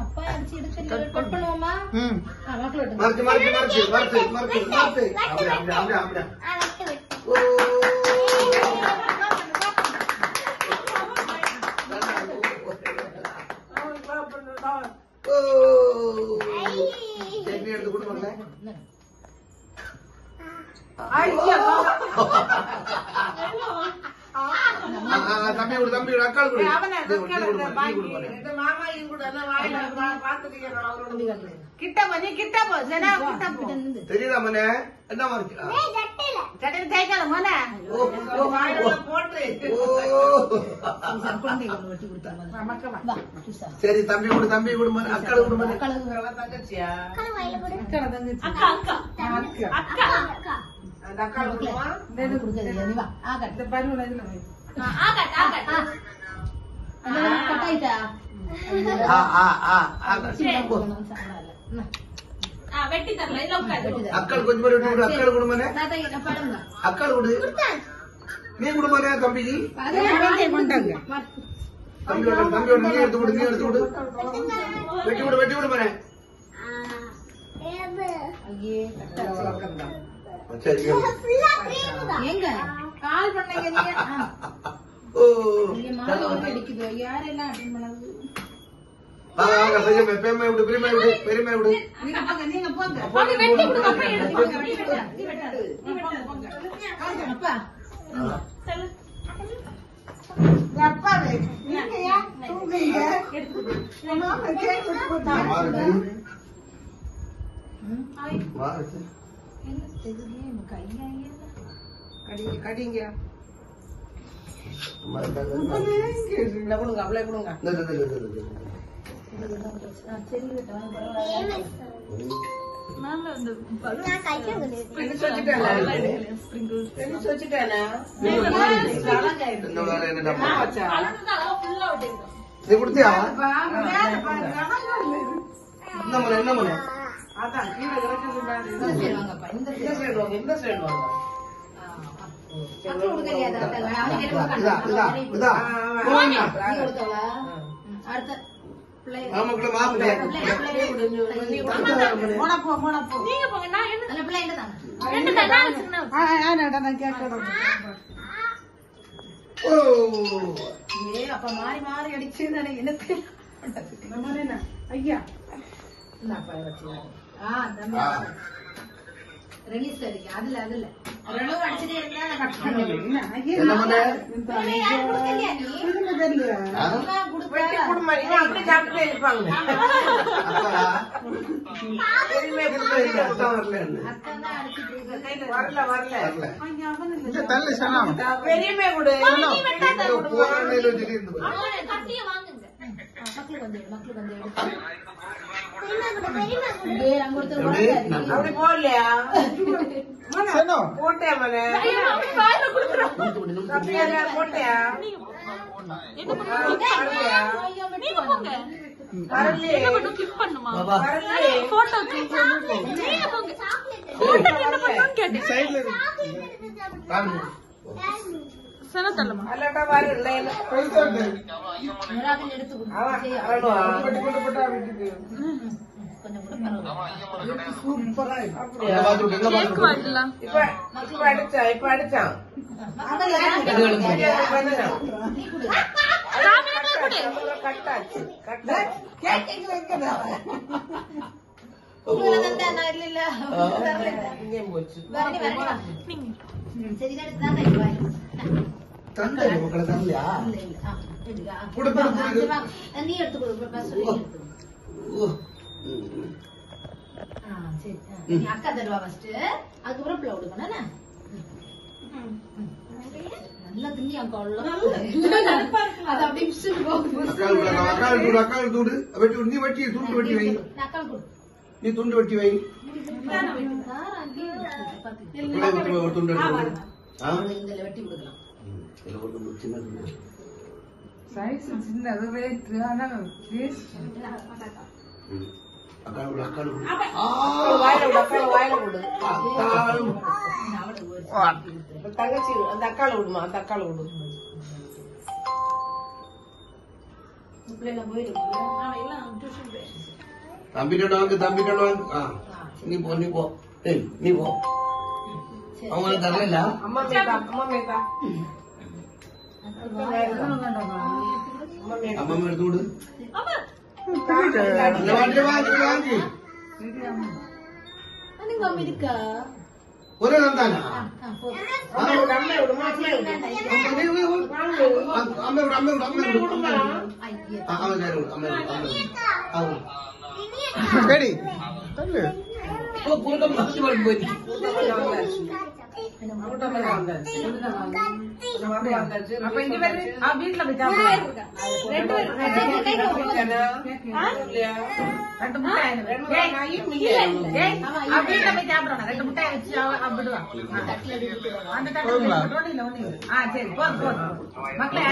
அப்பா அடிச்சு எடுத்து கட் பண்ணுவோமா? மறுத்து மறுத்து மறுத்து மறுத்து மறுத்து மறுத்து அப்படியே அப்படியே அப்படியே சட்னி எடுத்து கொடுப்பாங்களே. தம்பி விடு தம்பி விடு அக்காள் கொடு. கிட்ட கொஞ்சம் கிட்ட போ ஜனா கிட்ட போ. தெரியுதா மனே? என்ன மாதிரி சட்டை தேய்க்காத மனே. சரி தம்பி விடு தம்பி விடு மனே அக்காள் விடு மனே. தங்கச்சியா? அக்கா அக்கா அக்கா அக்கா. அந்த அக்கா கொடுமா? இந்த கொடுக்கறது நீ வா. ஆகா இந்த பருவல இதுல வை. ஆகா ஆகா. அந்த கட்டாயிட்டா. வெட்டி தரல இல்ல உட்காரு. அக்காள் கொஞ்சம் பேர் விட்டு அக்காள் கொடு மனே. அக்காள் கொடு. நீ கொடு மனே தம்பிக்கு. கொண்டாங்க. தம்பியோட தம்பியோட நீ எடுத்து கொடு நீ எடுத்து கொடு. வெட்டி விடு மனே. ஐயே கட்டா. சரி எங்க கால் பண்ணீங்க நீங்க? ஓ நீங்க மாலை அடிக்குது. யாரெல்லாம் அட்டெண்ட் பண்ணது? வாங்க பெரியம்மா பெரியம்மா விடு பெரியம்மா விடு பெரியம்மா விடு. நீங்க போங்க நீங்க போங்க. அவங்க வெட்டி கொடுங்க அப்புறம் எடுத்துங்க. நீ வெட்டாது. நீ வெட்டாது போங்க. அப்பா செல்லு. அப்பா நீங்க யா தூங்குங்க. எடுத்து மாமா கேக் கொடுத்தா. மாறு. என்ன தெரியல கையா கடிங்க கடிங்க. இல்ல கொடுங்க அப்ளை கொடுங்க. சரி நான் வந்து நான் கைக்கு வந்து ஸ்ப்ரிங்கிள்ஸ் வச்சிட்டேனா ஸ்ப்ரிங்கிள்ஸ் வச்சிட்டேனா என்னோட என்ன டப்பா வச்சா அளவுக்கு அளவு ஃபுல்லா விட்டுங்க. நீ குடுத்தியா? என்ன மனே அதான் கீழ கிடக்குது பாரு. இந்த சைடு வாங்கப்பா. இந்த சைடு வாங்க. இந்த சைடு வாங்க. அப்புறம் கொடுக்கறியா தாத்தா? இதா இதா போங்க. நீ கொடுத்தவா? அடுத்த பிள்ளை ஆமாக்குள்ள மாப்பிள்ளை. போடா போ போடா போ. நீங்க போங்க நான் என்ன? அந்த பிள்ளை என்னடா? ரெண்டு தான் நான் சின்ன. நான் கேக்குறேன். ஓ ஏ அப்ப மாறி மாறி அடிச்சு நானே எனக்கு என்ன ஐயா நான் பை வச்சியா தம்பி ரெனிஸ் அடிக்க அதுல ரெனோ அடிச்சிட்டே இருந்தா நான் கட் பண்ணுவேன். என்ன ஐயா நீ யார் கொடுக்கலையா நீ? குடுங்க தெரியல. அம்மா குடுத்தா குடுமா நீ அப்படி சாப்பிட்டே இருப்பாங்க. பெரியமே கொடுத்தா வரல. அக்கா தான் அடிச்சிட்டு இருக்க. வரல ஐயா அவன் இந்த தள்ளி சலாம். பெரியமே கொடு. நீ வெட்டாத கொடு. போறேன்னு சொல்லிட்டு அவனே கட்டிய வாங்குங்க. மக்களுக்கு வந்து எடுத்து அப்படி போடலையா? போட்டியா மனே? போட்டியா? இப்ப அடிச்சான் கட்டாச்சு தந்தை மக்களை தந்தையா நீ எடுத்து சரி அக்கா தருவா ஃபர்ஸ்ட் அதுக்கப்புறம் பிள்ளை கொடுக்கணும் நல்லா தின்னி அக்கா அது அப்படி அக்காள் தூடு வெட்டி நீ வெட்டி துண்டு வெட்டி வை அக்காள் கொடு நீ துண்டு வெட்டி வை ஒரு துண்டு இதுல வெட்டி கொடுக்கலாம் சின்ன சைஸ் சின்னது ரேட் ஆனா தங்கச்சி அந்த அக்கால விடுமா அந்த அக்கால விடு தம்பிட்டோட வாங்க ஆ நீ போ ஏய் நீ போ அவங்களுக்கு தரல அம்மா மேக்கா அம்மா எடுத்து விடு வாங்கி வாங்கி ஒரே தானா சரி அப்ப இங்க வீட்டுல போய் சாப்பிடுறோம் 2 முட்டாய் வச்சு விடுவான் அந்த தட்டு சரி போதும் மக்களை